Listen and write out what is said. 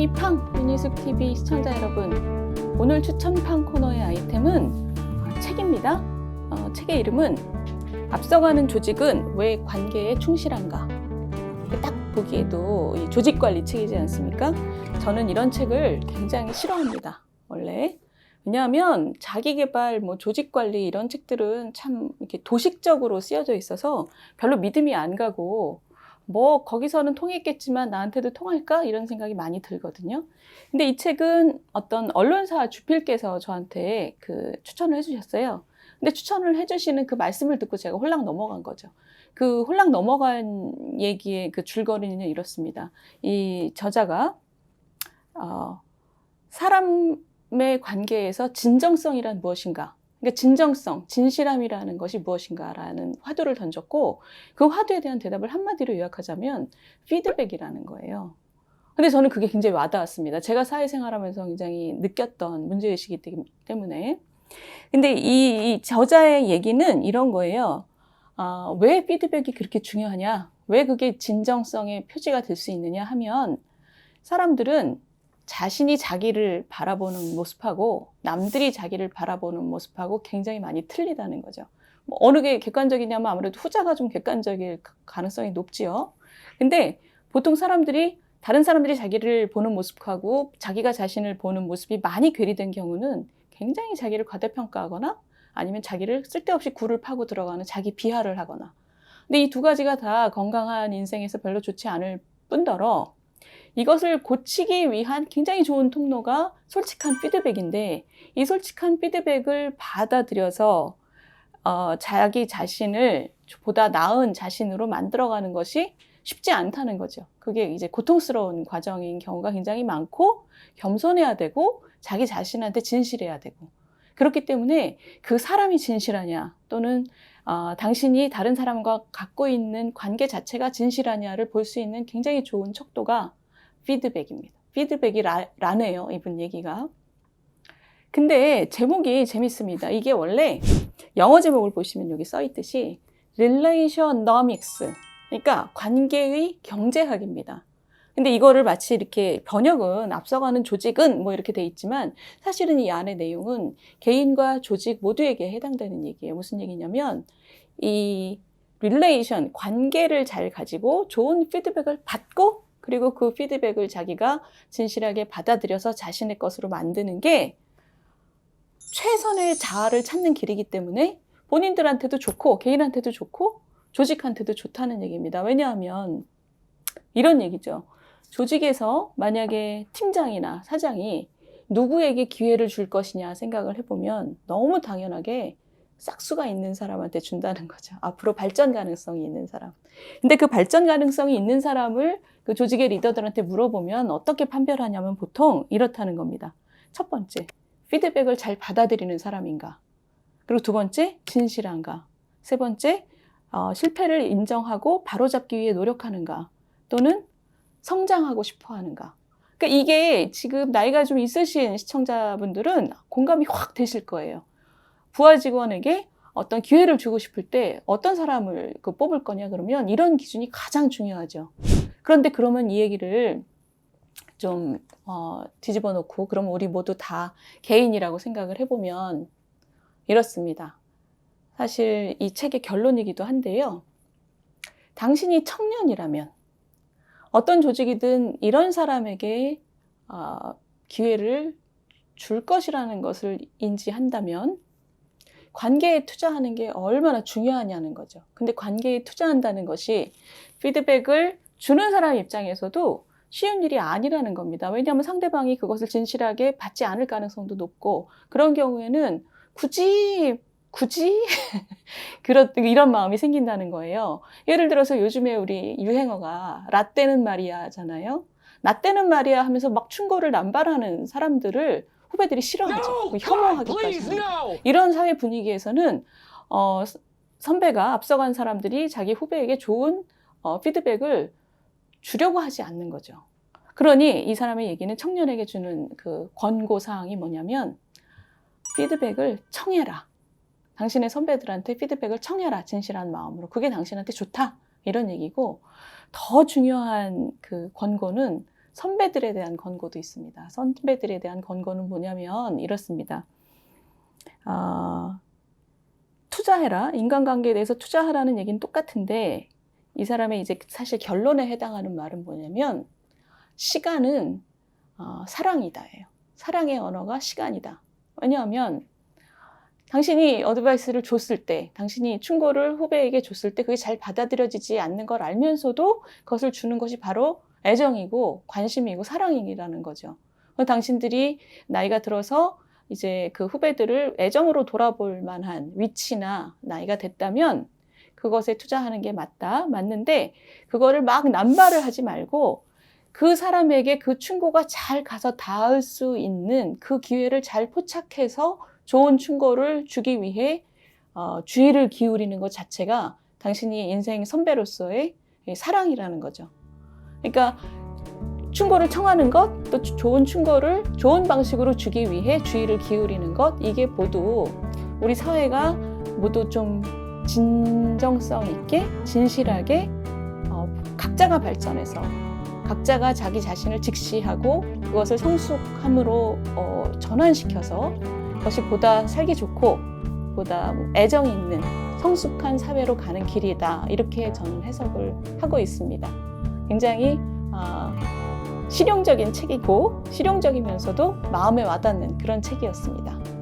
엉덩이 팡! 유니숙TV 시청자 여러분, 오늘 추천팡 코너의 아이템은 책입니다. 책의 이름은 앞서가는 조직은 왜 관계에 충실한가? 딱 보기에도 이 조직관리 책이지 않습니까? 저는 이런 책을 굉장히 싫어합니다. 원래. 왜냐하면 자기계발, 조직관리 이런 책들은 참 이렇게 도식적으로 쓰여져 있어서 별로 믿음이 안 가고 거기서는 통했겠지만 나한테도 통할까? 이런 생각이 많이 들거든요. 근데 이 책은 어떤 언론사 주필께서 저한테 추천을 해주셨어요. 근데 추천을 해주시는 그 말씀을 듣고 제가 홀랑 넘어간 거죠. 그 홀랑 넘어간 얘기의 그 줄거리는 이렇습니다. 이 저자가 사람의 관계에서 진정성이란 무엇인가? 그러니까 진정성, 진실함이라는 것이 무엇인가라는 화두를 던졌고 그 화두에 대한 대답을 한마디로 요약하자면 피드백이라는 거예요. 근데 저는 그게 굉장히 와닿았습니다. 제가 사회생활하면서 굉장히 느꼈던 문제의식이기 때문에. 근데 이 저자의 얘기는 이런 거예요. 왜 피드백이 그렇게 중요하냐? 왜 그게 진정성의 표지가 될 수 있느냐 하면 사람들은 자신이 자기를 바라보는 모습하고 남들이 자기를 바라보는 모습하고 굉장히 많이 틀리다는 거죠. 어느 게 객관적이냐면 아무래도 후자가 좀 객관적일 가능성이 높지요. 근데 보통 다른 사람들이 자기를 보는 모습하고 자기가 자신을 보는 모습이 많이 괴리된 경우는 굉장히 자기를 과대평가하거나 아니면 자기를 쓸데없이 굴을 파고 들어가는 자기 비하를 하거나. 근데 이 두 가지가 다 건강한 인생에서 별로 좋지 않을 뿐더러 이것을 고치기 위한 굉장히 좋은 통로가 솔직한 피드백인데 이 솔직한 피드백을 받아들여서 자기 자신을 보다 나은 자신으로 만들어가는 것이 쉽지 않다는 거죠. 그게 이제 고통스러운 과정인 경우가 굉장히 많고 겸손해야 되고 자기 자신한테 진실해야 되고 그렇기 때문에 그 사람이 진실하냐 또는 당신이 다른 사람과 갖고 있는 관계 자체가 진실하냐를 볼 수 있는 굉장히 좋은 척도가 피드백입니다. 피드백이 라네요, 이분 얘기가. 근데 제목이 재밌습니다. 이게 원래 영어 제목을 보시면 여기 써 있듯이 Relationsnomics, 그러니까 관계의 경제학입니다. 근데 이거를 마치 이렇게 번역은 앞서가는 조직은 이렇게 돼 있지만 사실은 이 안의 내용은 개인과 조직 모두에게 해당되는 얘기예요. 무슨 얘기냐면 이 relation, 관계를 잘 가지고 좋은 피드백을 받고 그리고 그 피드백을 자기가 진실하게 받아들여서 자신의 것으로 만드는 게 최선의 자아를 찾는 길이기 때문에 본인들한테도 좋고 개인한테도 좋고 조직한테도 좋다는 얘기입니다. 왜냐하면 이런 얘기죠. 조직에서 만약에 팀장이나 사장이 누구에게 기회를 줄 것이냐 생각을 해보면 너무 당연하게 싹수가 있는 사람한테 준다는 거죠. 앞으로 발전 가능성이 있는 사람. 근데 그 발전 가능성이 있는 사람을 그 조직의 리더들한테 물어보면 어떻게 판별하냐면 보통 이렇다는 겁니다. 첫 번째, 피드백을 잘 받아들이는 사람인가? 그리고 두 번째, 진실한가? 세 번째, 실패를 인정하고 바로잡기 위해 노력하는가? 또는 성장하고 싶어 하는가? 그러니까 이게 지금 나이가 좀 있으신 시청자분들은 공감이 확 되실 거예요. 부하 직원에게 어떤 기회를 주고 싶을 때 어떤 사람을 뽑을 거냐 그러면 이런 기준이 가장 중요하죠. 그런데 그러면 이 얘기를 좀 뒤집어 놓고 그러면 우리 모두 다 개인이라고 생각을 해보면 이렇습니다. 사실 이 책의 결론이기도 한데요. 당신이 청년이라면 어떤 조직이든 이런 사람에게 기회를 줄 것이라는 것을 인지한다면 관계에 투자하는 게 얼마나 중요하냐는 거죠. 근데 관계에 투자한다는 것이 피드백을 주는 사람 입장에서도 쉬운 일이 아니라는 겁니다. 왜냐하면 상대방이 그것을 진실하게 받지 않을 가능성도 높고 그런 경우에는 굳이 이런 마음이 생긴다는 거예요. 예를 들어서 요즘에 우리 유행어가 라떼는 말이야잖아요. 라떼는 말이야 하면서 막 충고를 남발하는 사람들을 후배들이 싫어하죠. 혐오하기까지 합니다. 이런 사회 분위기에서는 선배가 앞서간 사람들이 자기 후배에게 좋은 피드백을 주려고 하지 않는 거죠. 그러니 이 사람의 얘기는 청년에게 주는 그 권고사항이 뭐냐면 피드백을 청해라. 당신의 선배들한테 피드백을 청해라. 진실한 마음으로. 그게 당신한테 좋다. 이런 얘기고 더 중요한 그 권고는 선배들에 대한 권고도 있습니다. 선배들에 대한 권고는 뭐냐면 이렇습니다. 투자해라. 인간관계에 대해서 투자하라는 얘기는 똑같은데 이 사람의 이제 사실 결론에 해당하는 말은 뭐냐면 시간은 사랑이다예요. 사랑의 언어가 시간이다. 왜냐하면 당신이 어드바이스를 줬을 때, 당신이 충고를 후배에게 줬을 때 그게 잘 받아들여지지 않는 걸 알면서도 그것을 주는 것이 바로 애정이고 관심이고 사랑이라는 거죠. 당신들이 나이가 들어서 이제 그 후배들을 애정으로 돌아볼 만한 위치나 나이가 됐다면 그것에 투자하는 게 맞는데 그거를 막 남발을 하지 말고 그 사람에게 그 충고가 잘 가서 닿을 수 있는 그 기회를 잘 포착해서 좋은 충고를 주기 위해 주의를 기울이는 것 자체가 당신이 인생 선배로서의 사랑이라는 거죠. 그러니까 충고를 청하는 것, 또 좋은 충고를 좋은 방식으로 주기 위해 주의를 기울이는 것, 이게 모두 우리 사회가 모두 좀 진정성 있게, 진실하게 각자가 발전해서 각자가 자기 자신을 직시하고 그것을 성숙함으로 전환시켜서 그것이 보다 살기 좋고 보다 애정 있는 성숙한 사회로 가는 길이다. 이렇게 저는 해석을 하고 있습니다. 굉장히 실용적인 책이고 실용적이면서도 마음에 와닿는 그런 책이었습니다.